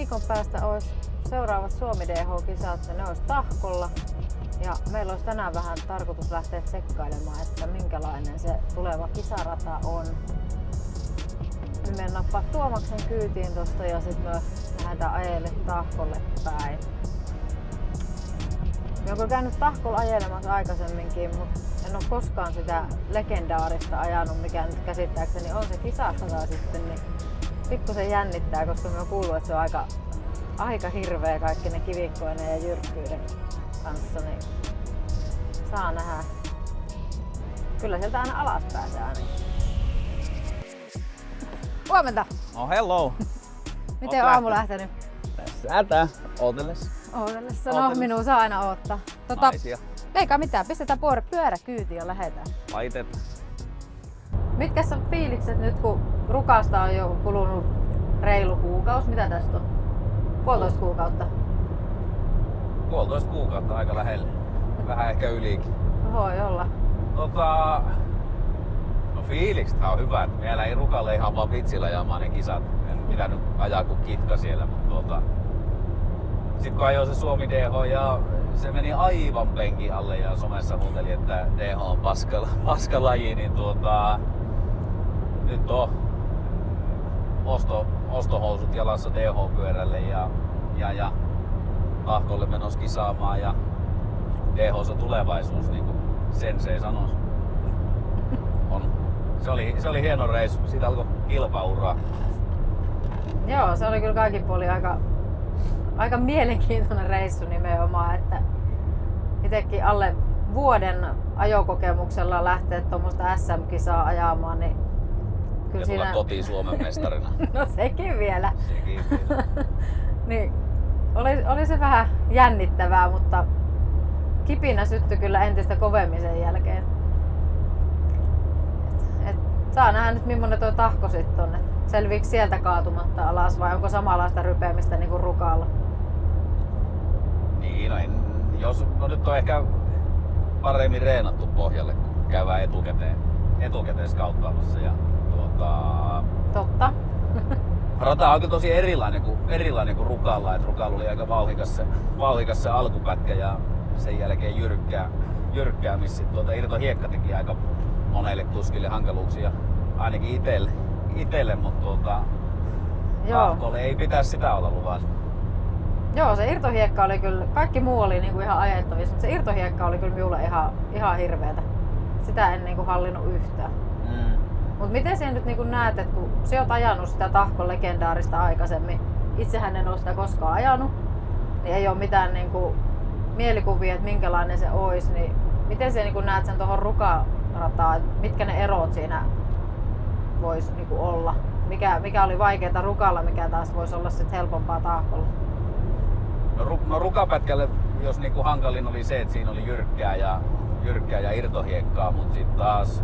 viikon päästä olisi seuraavat Suomi DH-kisat ja ne olisi Tahkolla. Ja meillä olisi tänään vähän tarkoitus lähteä tsekkailemaan, että minkälainen se tuleva kisarata on. Me menen nappaa Tuomaksen kyytiin tosta ja sitten me lähdetään ajelemaan Tahkolle päin. Mä oon käynyt Tahkolla ajelemassa aikaisemminkin, mutta en ole koskaan sitä legendaarista ajanut, mikä nyt käsittääkseni on se kisarata sitten, niin pikkusen jännittää, koska mä oon kuullut, että se on aika hirveä kaikki ne kivikkoinen ja jyrkkyyden kanssa, niin saa nähdä. Kyllä sieltä aina alas pääsee ainakin. Huomenta! Oh hello! Miten on aamu lähtenyt? Tässätä, ootelles. Ootellessa, no minua saa aina oottaa. Naisia. Eikä mitään, pistetään pyörä kyytiin ja lähdetään. Laitetaan. Mitkäs on fiilikset nyt, kun Rukasta on jo kulunut reilu kuukausi? Mitä tästä on? Puolitoista kuukautta? Puolitoista kuukautta aika lähelle. Vähän ehkä ylikin. Voi olla. No fiiliksethän on hyvä. Meillä ei Rukalle ihan vaan vitsillä ajamaan ne kisat. En pitänyt ajaa kuin kitka siellä, mutta sit kun ajoi se Suomi DH ja se meni aivan penkin alle ja somessa huuteli, että DH on paskalaji, niin nyt on ostohousut jalassa DH-pyörälle ja Tahkolle menossa kisaamaan ja DH on tulevaisuus, niin kuin sensei sanoisi. Se oli hieno reissu, siitä alkoi kilpauraa. Joo, se oli kyllä kaikin puolin aika mielenkiintoinen reissu nimenomaan, että itsekin alle vuoden ajokokemuksella lähteä tuommoista SM-kisaa ajamaan, niin kyllä ja siinä... tulla kotiin Suomen mestarina. No sekin vielä. Niin, oli se vähän jännittävää, mutta kipinä syttyi kyllä entistä kovemmin sen jälkeen. Saa nähdä nyt millainen tuo Tahko sitten on. Selviikö sieltä kaatumatta alas vai onko samanlaista rypeämistä niin kuin Rukalla? Niin, no nyt on ehkä paremmin reenattu pohjalle, kun käydään etukäteen skauttaamassa. Ja Totta. Rata on kyllä tosi erilainen kuin Rukalla. Et Rukalla oli aika vauhikas se alkupätkä ja sen jälkeen jyrkkää missä irtohiekka teki aika monelle kuskille hankaluuksia, ainakin itelle, mutta Tahkolle ei pitäisi sitä olla luvassa. Joo, se irtohiekka oli kyllä, kaikki muu oli niinku ihan ajettavissa, mutta se irtohiekka oli kyllä minulle ihan hirveetä. Sitä en niinku hallinnut yhtään. Mutta miten sinä nyt niinku näet, että kun sinä olet ajanut sitä Tahkon legendaarista aikaisemmin, itsehän en ole sitä koskaan ajanut, niin ei ole mitään niinku mielikuvia, että minkälainen se olisi, niin miten sinä niinku näet sen tuohon Rukarataan, mitkä ne erot siinä voisi niinku olla? Mikä oli vaikeaa Rukalla, mikä taas voisi olla sit helpompaa Tahkolla? No Rukapätkälle, jos niinku hankalin oli se, että siinä oli jyrkkää ja irtohiekkaa, mutta sitten taas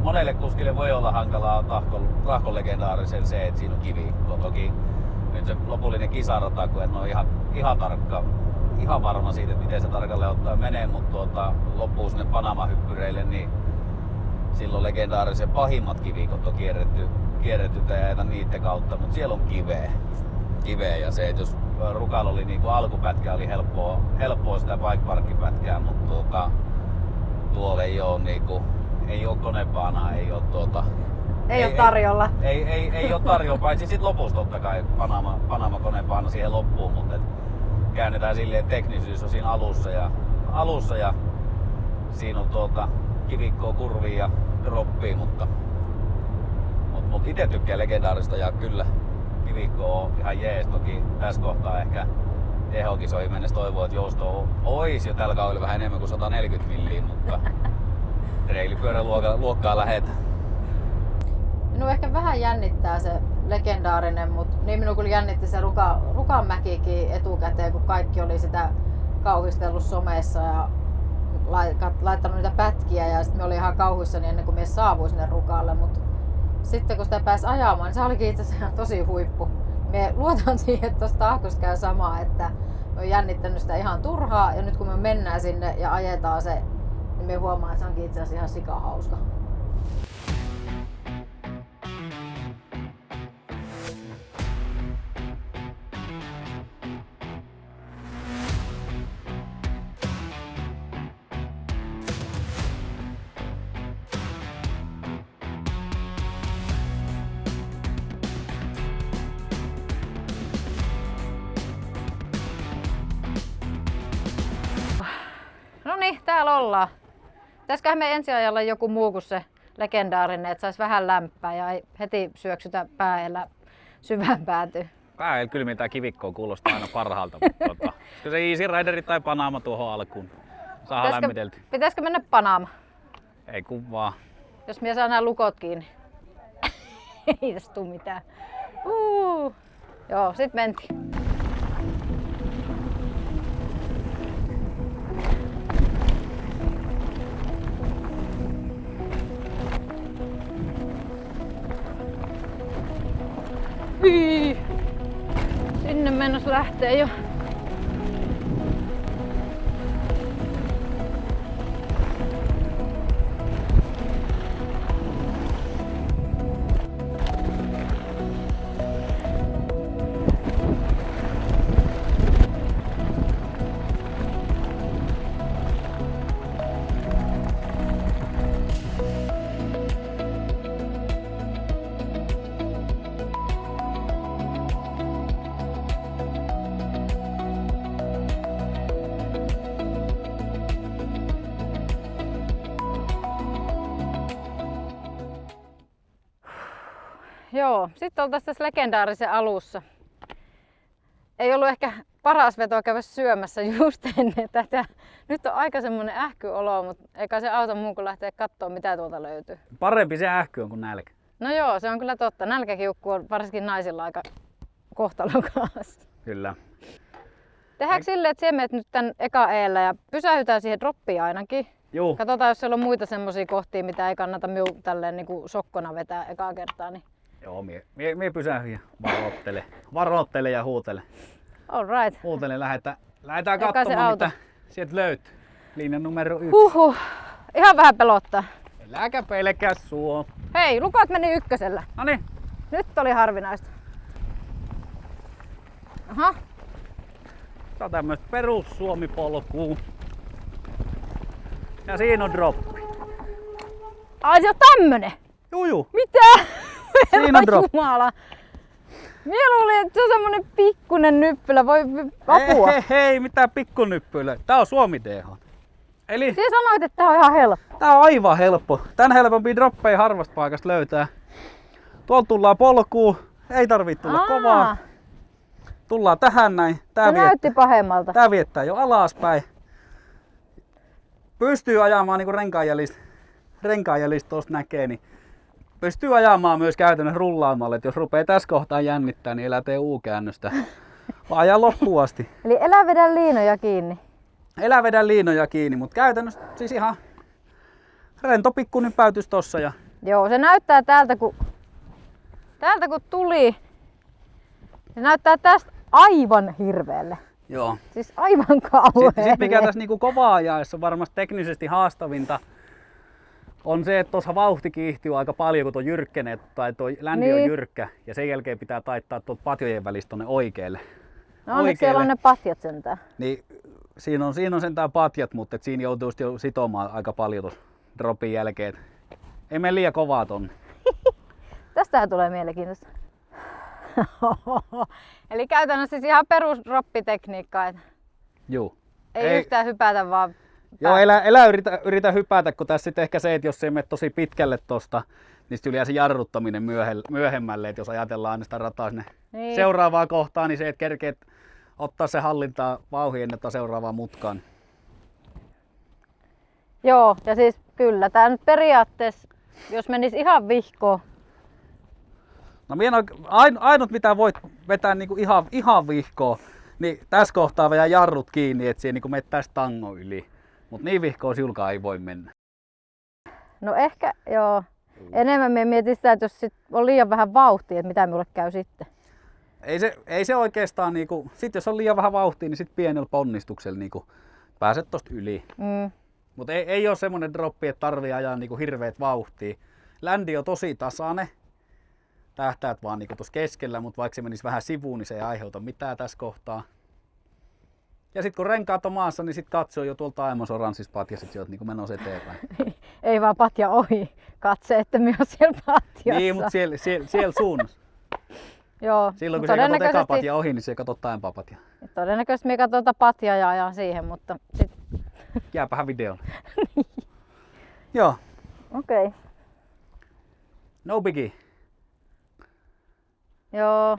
monelle kuskille voi olla hankalaa Tahkon legendaarisen se, että siinä on kivikko. Toki nyt se lopullinen kisarata, kun en ole ihan tarkka, ihan varma siitä, että miten se tarkalleen ottaa menee, mutta loppuu sinne Panama-hyppyreille, niin silloin legendaarisen pahimmat kivikot on kierretty teitä niiden kautta, mutta siellä on kiveä ja se, että jos Rukalla oli niinku alkupätkä oli helppoa sitä bikeparkkipätkää, mutta tuolla ei ole konepaanaa, ei ole tarjolla. Ei ole tarjolla, paitsi sit lopussa totta kai Panama konepaana siihen loppuun, mutta käännetään silleen, että teknisyys on siinä alussa ja siinä on kivikkoa, kurvia ja droppia, mutta itse tykkää legendaarista ja kyllä kivikko on ihan jees. Toki tässä kohtaa ehkä DH-kisoihin mennessä toivoo, että joustoa olisi jo tällä kaudella vähän enemmän kuin 140 milliä, mutta treilipyöräluokkaa lähetään. Minua ehkä vähän jännittää se legendaarinen, mutta niin minua kyllä jännitti se Rukanmäkikin etukäteen, kun kaikki oli sitä kauhistellut somessa ja laittanut niitä pätkiä ja sitten me oli ihan kauhuissani ennen kuin mies saavui sinne Rukalle, mutta sitten kun sitä pääsi ajamaan, niin se olikin itse asiassa tosi huippu. Me luotan siihen, että tuossa Tahkossa käy samaa, että me on jännittänyt sitä ihan turhaa ja nyt kun me mennään sinne ja ajetaan se, niin me huomaa, että se onkin itse asiassa ihan sikahauska. Noniin, täällä ollaan. Pitäisköhän me ensi ajalla joku muu kuin se legendaarinen, että saisi vähän lämpää ja ei heti syöksytä päällä syvään päätyyn. Päällä kylmintää kivikkoon kuulostaa aina parhaalta. Mutta se Easy Rideri tai Panama tuohon alkuun. Saadaan lämmitelty. Pitäisikö mennä Panama? Ei kun vaan. Jos minä saan nämä lukot kiinni. Ei tässä tuu mitään. Joo, sit mentiin. Hyi. Sinne mennessä lähtee jo. Joo, sitten oltaisiin tässä legendaarisen alussa. Ei ollut ehkä paras veto käydä syömässä just ennen tätä. Nyt on aika semmonen ähkyolo, mutta eikä se auta muu kuin lähteä katsoa mitä tuolta löytyy. Parempi se ähky on kuin nälkä. No joo, se on kyllä totta. Nälkäkiukku on varsinkin naisilla aika kohtalokas. Kyllä. Tehdäänkö silleen, että menet nyt tän eka eellä ja pysähytään siihen droppiin ainakin? Juu. Katsotaan, jos siellä on muita semmosia kohtia, mitä ei kannata minun tälleen niinku sokkona vetää ekaa kertaa. Niin... Joo, mie pysähyn ja varoittele ja huutele. All right. Huutele, lähdetään katsomaan mitä sieltä löytyy. Linja numero 1. Ihan vähän pelottaa. Äläkä pelkää suo. Hei, lukot meni ykkösellä. Noniin. Nyt oli harvinaista. Aha. Tää on tämmöstä perus Suomi-polkuu. Ja siinä on droppi. Ai se on tämmönen? Juu. Mitä? Siinä on droppi. Jumala. Mie luulin, että se on semmonen pikkunen nyppylä. Voi apua. Hei, mitään pikkunyppylä. Tää on Suomi DH. Eli Sinä sanoit, että tää on ihan helppo. tää on aivan helppo. Tän helpompi droppeja harvasta paikasta löytää. Tuolta tullaan polkuun. Ei tarvitse tulla kovaa. Tullaan tähän näin. Se näytti pahemmalta. Tää viettää jo alaspäin. Pystyy ajamaan niinku renkaanjälistä tuosta näkee, niin pystyy ajamaan myös käytännössä rullaamalle. Et jos rupeaa tässä kohtaa jännittää, niin elää tee U-käännöstä. Vaan ajaa loppuun asti. Eli elä vedä liinoja kiinni. Elä vedä liinoja kiinni, mutta käytännössä siis ihan rento pikkunypäytys tossa. Ja... Joo, se näyttää täältä kun tuli. Se näyttää tästä aivan hirveelle. Joo. Siis aivan kauheelle. Sitten mikä tässä niinku kovaa ajaessa varmasti teknisesti haastavinta on se, että tuossa vauhti kiihtyy aika paljon, kun tuo jyrkkenee tai tuo länti on jyrkkä. Ja sen jälkeen pitää taittaa tuolta patjojen välistä tuonne oikealle. No onneksi siellä on ne patjat sentään. Niin, siinä on sentään patjat, mutta siinä joutuu jo sitomaan aika paljon tuossa dropin jälkeen. Ei mene liian kovaa tonne. Tästähän tulee mielenkiintoista. Eli käytännössä siis ihan perus droppitekniikka. Juu. Ei yhtään hypätä vaan. Joo, elä yritä hypätä, kun tässä sitten ehkä se, että jos ei mene tosi pitkälle tosta, niin sitten yliää se jarruttaminen myöhemmälle, että jos ajatellaan aina sitä rataa sinne seuraavaan kohtaan, niin se, että kerkeet ottaa se hallintaa vauhin ennen seuraavaan mutkaan. Joo, ja siis kyllä, tää nyt periaatteessa, jos menisi ihan vihkoon. No ainut mitä voit vetää niinku ihan vihkoon, niin tässä kohtaa vielä jarrut kiinni, että siinä niinku menet tästä tangon yli. Mut niin vihkoon silkaa ei voi mennä. No ehkä joo. Enemmän me mietin sitä, että jos sit on liian vähän vauhtia, että mitä minulle käy sitten. Ei se oikeastaan niinku, sit jos on liian vähän vauhtia, niin sit pienellä ponnistuksella niinku pääset tosta yli. Mut ei ole semmonen droppi, että tarvii ajaa niinku hirveet vauhtia. Ländi on tosi tasainen. Tähtäät vaan niinku tuossa keskellä, mutta vaikka se menisi vähän sivuun, niin se ei aiheuta mitään tässä kohtaa. Ja sitten kun renkaat on maassa, niin sit katsoo jo tuolta aiemmassa oranssissa patjassa, että niinku menossa eteenpäin. Ei vaan patja ohi, katse, että me on siellä patjassa. Niin, mutta siellä suunnassa. Joo. Silloin kun se katsot eka patja ohi, niin se katsot aiempaa patjaa. Todennäköisesti me katsotaan patjaa ja ajan siihen, mutta sit Jääpähän videolle. Joo, Okei. no biggie. Joo.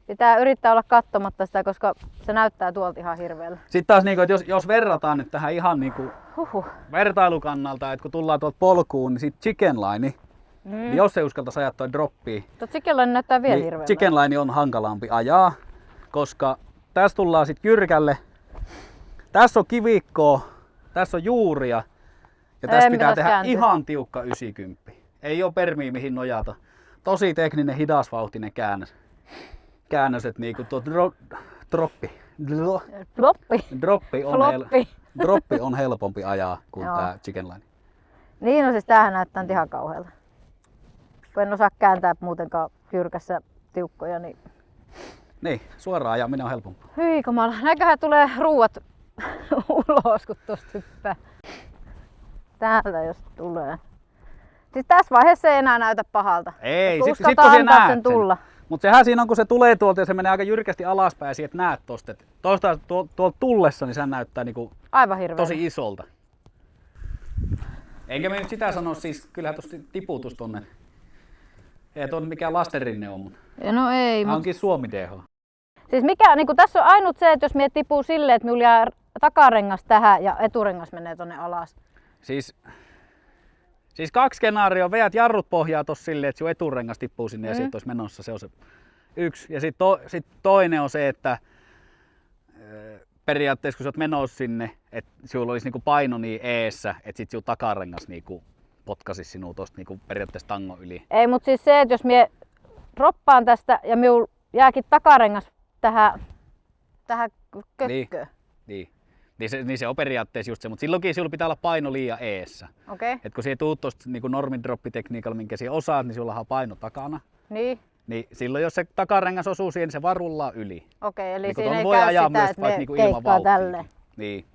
Pitää yrittää olla katsomatta sitä, koska se näyttää tuolta ihan hirveellä. Sitten taas, niinku, että jos verrataan nyt tähän ihan niinku vertailukannalta, että kun tullaan tuolta polkuun, niin sit chicken line, niin jos ei uskaltaisi ajaa toi droppia, Tuo chicken line näyttää vielä niin hirveältä. chicken line on hankalampi ajaa, koska tässä tullaan sit jyrkälle. Tässä on kivikkoa, tässä on juuria ja tässä pitää tehdä kääntyä. ihan tiukka 90. Ei ole permiä mihin nojata. Tosi tekninen hidasvauhtinen käännös, että niinku tuo droppi Floppi. droppi on helpompi ajaa kuin Joo. tää chicken line. Niin, no siis tämähän näyttää nyt ihan kauhealta. Kun en osaa kääntää muutenkaan jyrkässä tiukkoja, niin... Niin, suoraan ajaminen on helpompaa. Hyi kamala, näköhän tulee ruuat ulos, kun tuosta hyppää. Täältä jos tulee. Siis tässä vaiheessa ei enää näytä pahalta. Ei, Kun sit uskaltaa kun antaa näet sen tulla. Mutta sehän siinä on, kun se tulee tuolta ja se menee aika jyrkästi alaspäin ja sieltä näet tosta. Tuolta tullessa, niin sehän näyttää niinku Aivan hirveä. tosi isolta. Enkä me nyt sitä sano, siis kyllähän tosta tiputus tonne. Ei ton mikään lastenrinne on, mutta No ei, tää onkin Suomi DH. siis mikä, niin tässä on ainut se, että jos mie tipuu silleen, että minulla jää takarengas tähän ja eturengas menee tonne alas. Siis kaksi skenaarioa, veät jarrut pohjaa tossa silleen, että sun eturengas tippuu sinne ja siitä olisi menossa, se on se yksi. Ja sit toinen on se, että periaatteessa kun sä oot menossa sinne, että sulla olisi niinku paino niin eessä, että sit sun takarengas niinku potkaisi sinua tosta niinku periaatteessa tangon yli. Ei, mutta siis se, että jos mie droppaan tästä ja minulla jääkin takarengas tähän kökköön. Niin se on periaatteessa just se, mutta silloinkin sulla pitää olla paino liian eessä. Okei. Et kun siihen tuut tosta niinku normidroppitekniikalla, minkä siihen osaat, niin sulla on paino takana. Niin. Niin silloin jos se takarengas osuu siihen, niin se varullaa yli. Okei, eli Niin kun siinä ton ei voi käy ajaa sitä, myös että vaikka me niinku ilman keikkaa vauhtia. tälleen. Niin.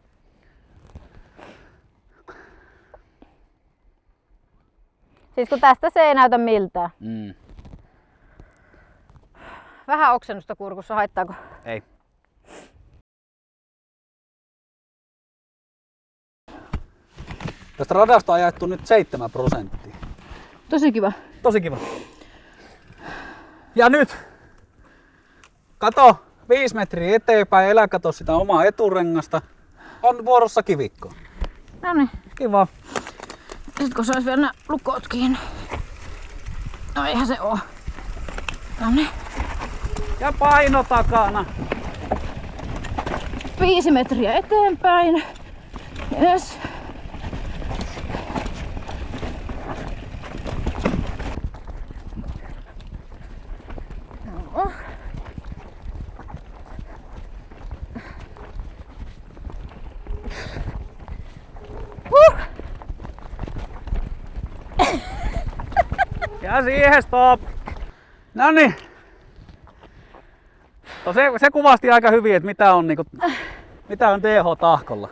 Siis kun tästä se ei näytä miltään. Mm. Vähän oksennusta kurkussa, haittaako? Ei. Tästä radasta on ajettu nyt 7%. Tosi kiva. Tosi kiva. Ja nyt, kato 5 metriä eteenpäin, elä kato sitä omaa eturengasta. On vuorossa kivikko. Noniin. Kiva. Sitten kun sais vielä nää lukot kiinni. No eihän se oo. Noniin. Ja paino takana. 5 metriä eteenpäin. Yes. No. Ja siihen stop. Noniin. No se kuvasti aika hyvin, että mitä on DH-tahkolla.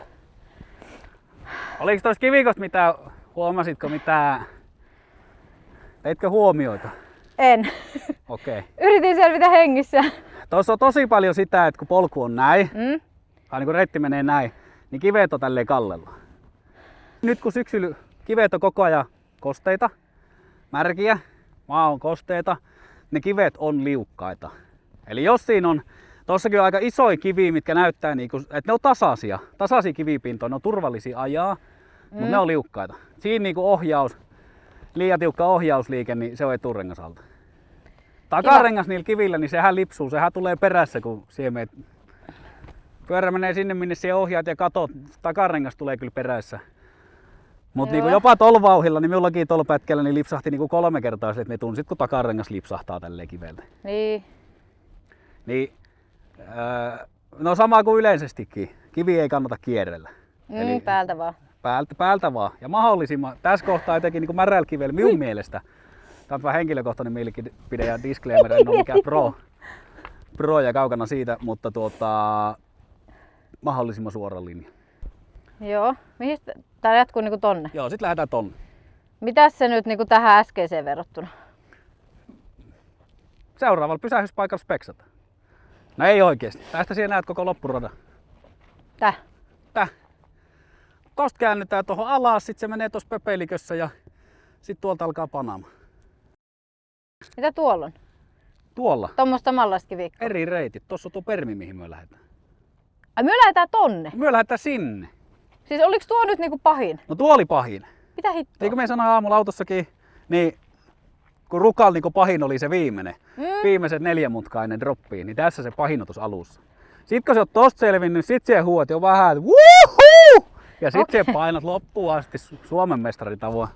Oliko tuossa kivikosta mitään, huomasitko mitään, teitkö huomioita? En. Okei. Yritin selvitä hengissä. Tuossa on tosi paljon sitä, että kun polku on näin, tai niin kun reitti menee näin, niin kivet on tälleen kallella. Nyt kun syksyllä kivet on koko ajan kosteita, märkiä, maa on kosteita, ne kivet on liukkaita. Eli jos siinä on, tossakin on aika isoja kiviä, mitkä näyttää niinku, että ne on tasaisia kivipintoja, ne on turvallisia ajaa, mutta ne on liukkaita. Siinä niinku liian tiukka ohjausliike, niin se on eturengasalta. Takarengas niillä kivillä, niin sehän lipsuu, sehän tulee perässä, kun siihen meet. Pyörä menee sinne, minne siihen ohjaat ja katot, takarengas tulee kyllä perässä. Mutta niinku jopa tol vauhilla, niin minullakin tol pätkällä niin lipsahti niinku 3 kertaa sille, että ne tunsit, kun takarengas lipsahtaa tälleen kivelle. Niin, no sama kuin yleisestikin. Kivi ei kannata kierrellä. Eli Päältä vaan. Päältä vaan. Ja mahdollisimman, tässä kohtaa etenkin niin märällä kivellä minun mielestä. Tämä on vähän henkilökohtainen mielipide ja disclaimer, en ole mikään pro ja kaukana siitä, mutta mahdollisimman suora linja. Joo. Mihin tää jatkuu niinku tonne? Joo, sit lähdetään tonne. Mitäs se nyt niinku tähän äskeiseen verrattuna? Seuraavalla pysähdyspaikalla speksata. No ei oikeesti. Tästä siellä näet koko loppuradan. Tää? vettä. Tosta käännytään tuohon alas, sit se menee tuossa pöpelikössä ja sit tuolta alkaa panama. Mitä tuolla on? Tuolla. Tuommoista samanlaista kivikkoa. Eri reitit. Tuossa on tuo permi, mihin me lähdetään. Ai me lähdetään tonne. Me lähdetään sinne. Siis oliks tuo nyt niinku pahin? No tuo oli pahin. Mitä hittoa? Niin kuin me sanoin aamulla autossakin, niin kun Rukal niin pahin oli se viimeiset 4-mutkainen droppi, niin tässä se pahin on tuossa alussa. Sitten kun sä oot tosta selvinnyt, sit se huot jo vähän, että wuhuu! Ja sit se painat loppuun asti Suomen mestarin tavoin.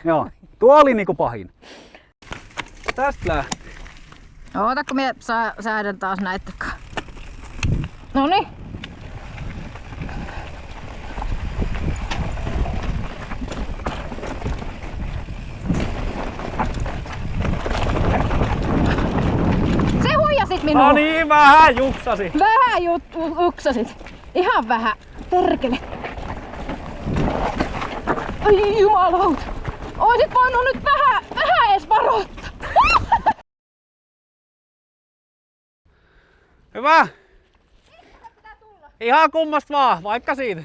Joo, tuo oli niinku pahin. Tästä lähti. Oota kun me säädän taas näitäkaan. Noniin. Se huijasit minua. No niin, vähän juksasi. Vähän juksasit. Ihan vähän. Perkele. Ai jumalauta. Oisit voinut nyt vähän edes varoittaa. Hyvä. Ihan kummasta vaan, vaikka siitä.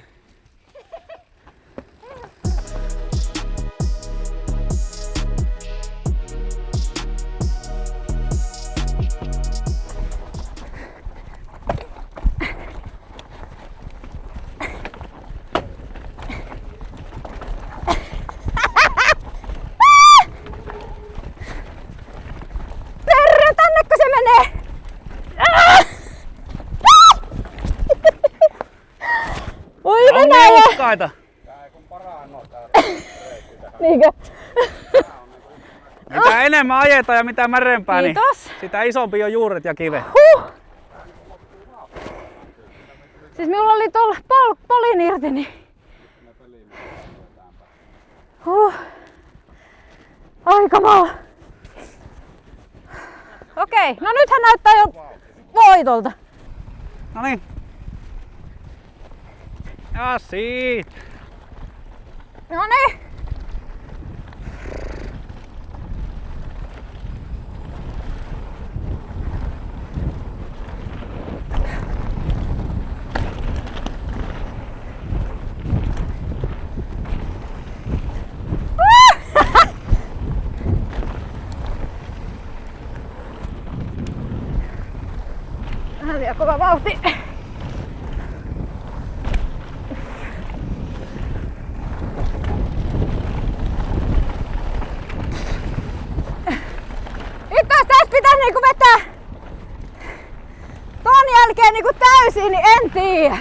Perre, tännekö se menee? Oi Venäjä! Mutkaita. Niinkö? Mitä enemmän ajetaan ja mitä märempää, niin Kiitos. sitä isompi on juuret ja kivet. Siis minulla oli tuolla polin irti, niin... Ai kamala. Okei, no nythän näyttää jo voitolta. Noniin. Ja siitä. Noniin. Vähän vielä kova vauhti. Nyt tästä pitäisi niinku vetää ton jälkeen niinku täysin, niin en tiedä.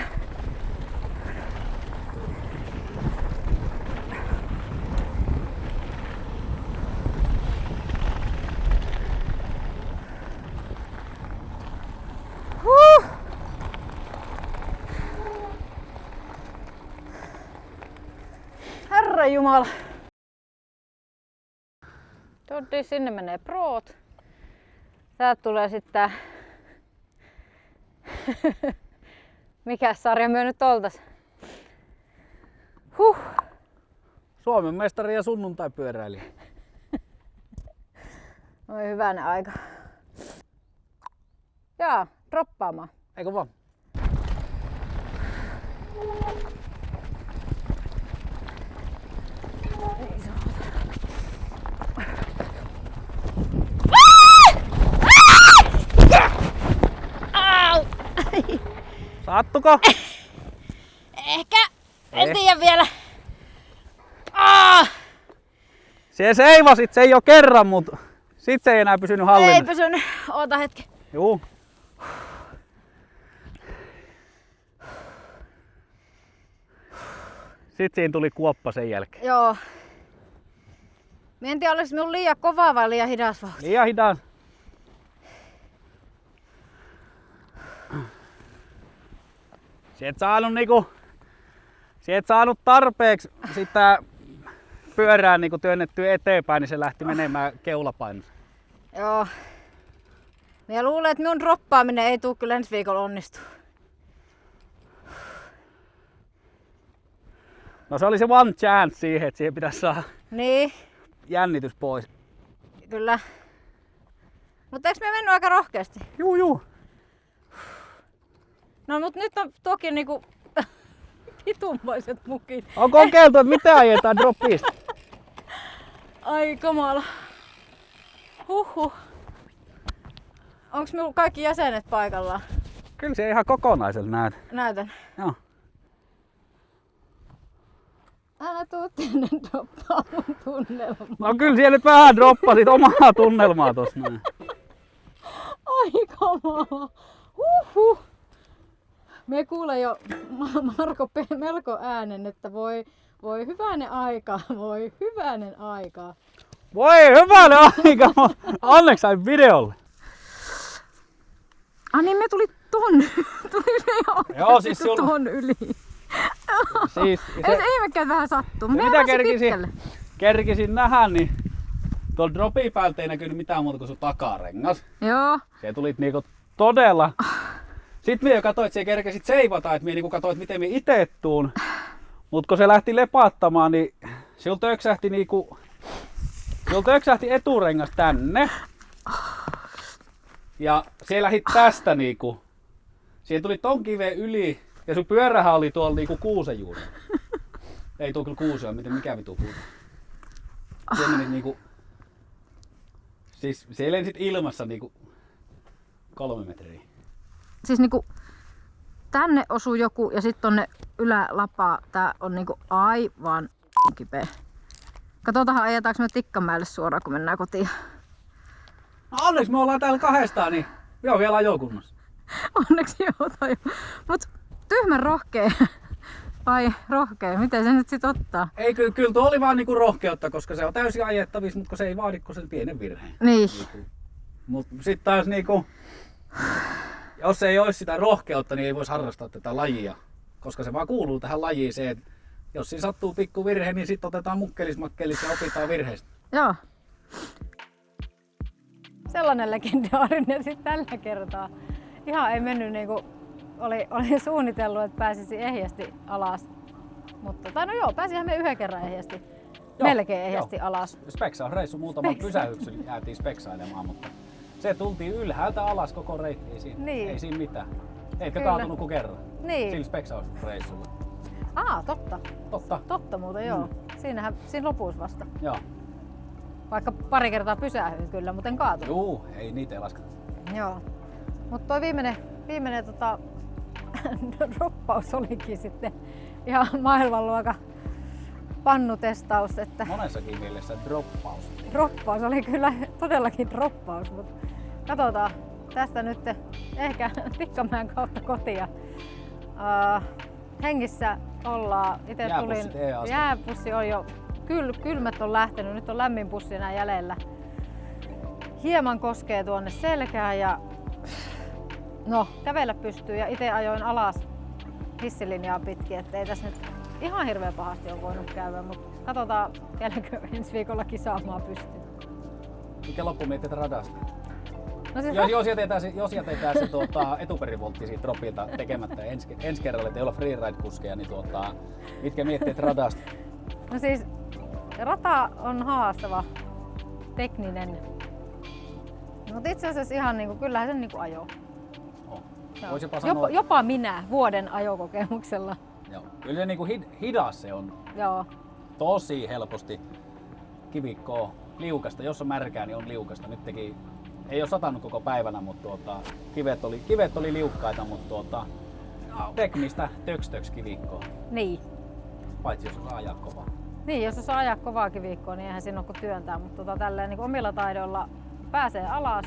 Herra Jumala. Toddi, sinne menee proot. Täältä tulee sitten mikäs sarja me nyt oltais? Suomen mestari ja sunnuntaipyöräilijä. Oi hyvänen aika. Jaa, droppaamaan. Eikö vaan? Sattuko? Ehkä. En Eh. tiedä vielä. Se seivasit, se ei oo kerran, mut sit se ei enää pysynyt Ei hallinnassa. pysynyt. Oota hetki. Juu. Sitten siinä tuli kuoppa sen jälkeen. Joo. Mä en tiedä, olis minun liian kova vai liian hidas vauhti. Liian hidas. Et saanut tarpeeksi sitä pyörää niinku työnnettyä eteenpäin, niin se lähti menemään keulapainossa. Joo. Mä luulen, että minun droppaaminen ei tuu kyllä ensi viikolla onnistu. No se oli se one chance siihen, että siihen pitäisi saada Niin, jännitys pois. kyllä. Mutta eikö me mennyt aika rohkeasti? Juu. No mut nyt on toki niinku Vitummoiset mukit. On kokeiltu, että mitä ajetaan dropista. Ai kamala. Huhhuh. Onks minulla kaikki jäsenet paikallaan? Kyllä se ihan kokonaisella Näytän. Joo. Älä tuu tänne droppaa mun tunnelmaa. No kyllä siellä nyt vähän droppasit omaa tunnelmaa tossa näin. Ai kamala. Huhhuh. Me kuulee jo Marko melko äänen, että voi hyvänen aika, voi hyvänen aika. Voi hyvänen aika! Onneksi sain videolle. Niin me tuli ton. Joo, siis sulla... ton yli. Siis, Ei mekään vähän sattuu, mutta mitä pitkälle. kerkisin nähdä, niin tuolla dropin päältä ei näkynyt mitään muuta kuin sun takarengas. Joo. Se tulit niinku todella... Sitten minä jo katsoin, että se kerkesit seivata, että minä niinku katsoin, miten minä ite tuun. Mut kun se lähti lepattamaan, niin siltä töksähti eturengas tänne. Ja se lähti tästä niinku. Siihen tuli ton kiveen yli. Ja sun pyörähän oli tuolla niinku kuusen juurella. Ei tuo kyllä kuusia, mikä vitu kuusi. Se meni niinku... Siis se lensit ilmassa niinku 3 metriä. Siis niinku tänne osuu joku ja sitten tonne ylälapaa. Tää on niinku aivan kipeä. Katsotaanhan ajetaanko me Tikkamäelle suoraan kun mennään kotiin. No onneksi me ollaan täällä kahdestaan, niin me on vielä ajokunnossa. Onneksi joo toi. Mut tyhmän rohkea. Vai rohkea, miten se nyt sit ottaa? Ei kyllä tuo oli vaan niinku rohkeutta, koska se on täysin ajettavissa, mutta se ei vaadi kuin sen pienen virheen. Niin. Mut sit taas niinku... Jos ei olisi sitä rohkeutta, niin ei voisi harrastaa tätä lajia. Koska se vaan kuuluu tähän lajiin se, että jos siinä sattuu pikku virhe, niin sitten otetaan mukkelis ja opitaan virheistä. Joo. Sellainen legendaarinen sitten tällä kertaa. Ihan ei mennyt niinku oli suunnitellut, että pääsisi ehjästi alas. Mutta, tai no joo, pääsihän me yhden kerran ehjästi. Melkein ehjästi alas. Speksausreissu muutaman pysähyksen jäätiin speksailemaan, mutta se tultiin ylhäältä alas koko reittiin siinä. Niin. Ei siinä mitään. Eikä kaatunut kuin kerran. Niin. Sillä speksausreissulla. Totta. Totta. Totta muuten, joo. Siinä lopussa vasta. Joo. Vaikka pari kertaa pysähdyin kyllä, mutta en kaatunut. Juu, ei niitä ei lasketa. Joo. Mutta toi viimeinen droppaus olikin sitten ihan maailmanluokan pannutestaus. Että Monessakin mielessä droppaus. Droppaus oli kyllä todellakin droppaus, mutta katsotaan tästä nyt ehkä Tikkamäen kautta kotia. Hengissä ollaan. Itse tulin. Jääpussi on jo. Kylmät on lähtenyt, nyt on lämmin pussi enää jäljellä. Hieman koskee tuonne selkään ja no, kävellä pystyy ja itse ajoin alas hissilinjaa pitkin, ettei tässä nyt ihan hirveän pahasti ole voinut käydä, mutta katsotaan vieläkö ensi viikolla kisaamaan pystyy. Mikä loppumietteet radasta? No siis Jos jätetään se etuperivoltti siitä dropilta tekemättä ensi kerralla, että ei olla freeride-kuskeja, niin mitkä mietteet radasta? No siis rata on haastava, tekninen, mutta itse asiassa ihan niinku, kyllähän sen niinku ajoo. Vois jopa sanoa, jopa minä vuoden ajokokemuksella. Joo. Kyllä se niinku hidas se on. Joo. Tosi helposti kivikkoa liukasta. Jos on märkää, niin on liukasta. Nyt ei ole satanut koko päivänä, mutta kivet oli liukkaita, mutta teknistä töks kivikkoa. Niin. Paitsi jos osaa ajaa kovaa. Niin, jos osaa ajaa kovaa kivikkoa, niin eihän siinä ole kuin työntää, mutta tälleen niin omilla taidoilla pääsee alas.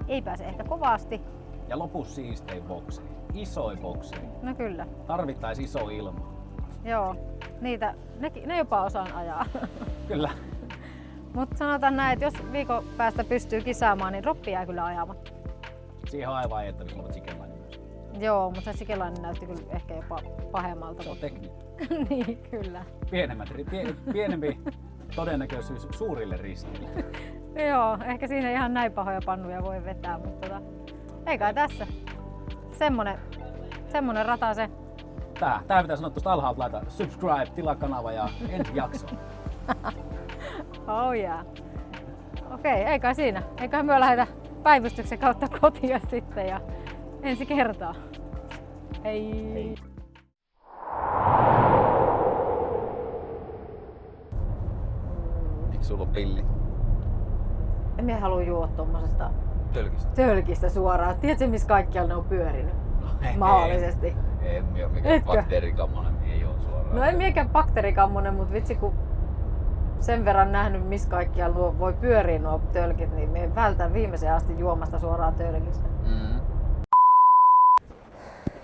Ei pääse ehkä kovasti. Ja lopussa siistein bokseja. Isoin bokseja. No kyllä. Tarvittaisi iso ilma. Joo, ne jopa osaan ajaa. Kyllä. Mutta sanotaan näin, että jos viikon päästä pystyy kisaamaan, niin droppi jää kyllä ajamatta. Siihen on aivan ajettavissa, mutta Sikelainen myös. Joo, mutta se Sikelainen näytti kyllä ehkä jopa pahemmalta. Se on tekniikka. Niin, kyllä. Pienempi todennäköisyys suurille risteille. Joo, ehkä siinä ihan näin pahoja pannuja voi vetää, mutta ei kai tässä. Semmonen rata se. Tää pitää sanoa tuosta alhaalta laita subscribe, tilaa kanava ja ensi jakso. Oh yeah. Okei, ei kai siinä. Eiköhän me lähdetä päivystyksen kautta kotiin sitten ja ensi kertaa. Hei! sulla on pilli? En minä halua juoda tommosesta Tölkistä. suoraan. Tiedätkö, missä kaikkialla ne on pyörinyt? No, Mahdollisesti. En ole mikään Etkö? bakteerikammonen, ei oo suoraan. No en miekään bakteerikammonen, mutta vitsi kun sen verran nähnyt, missä kaikkialla nuo voi pyöriä nuo tölkit, niin me vältän viimeiseen asti juomasta suoraan tölkistä.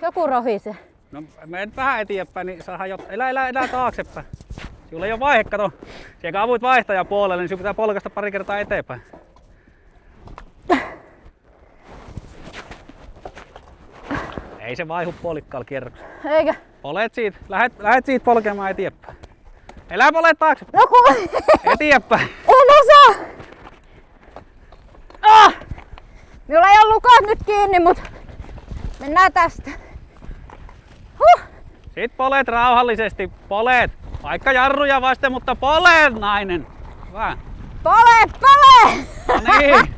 Joku rohise. No menet vähän eteenpäin, niin saadaan elää taaksepäin. Sulla ei ole vaihe, kato. Siellä avuit vaihtajan puolelle, niin sinun pitää polkasta pari kertaa eteenpäin. Ei se vaihu puolikkaalla kierroksella. Eikä? Polet siitä. Lähet siitä polkemaan eteenpäin. Elää polet taaksepäin. No kun... Eteenpäin. En osaa! Minulla ei ole lukat nyt kiinni, mut mennään tästä. Sit polet rauhallisesti. Polet. Vaikka jarruja vasten, mutta polet nainen. Hyvä. Pole! No niin.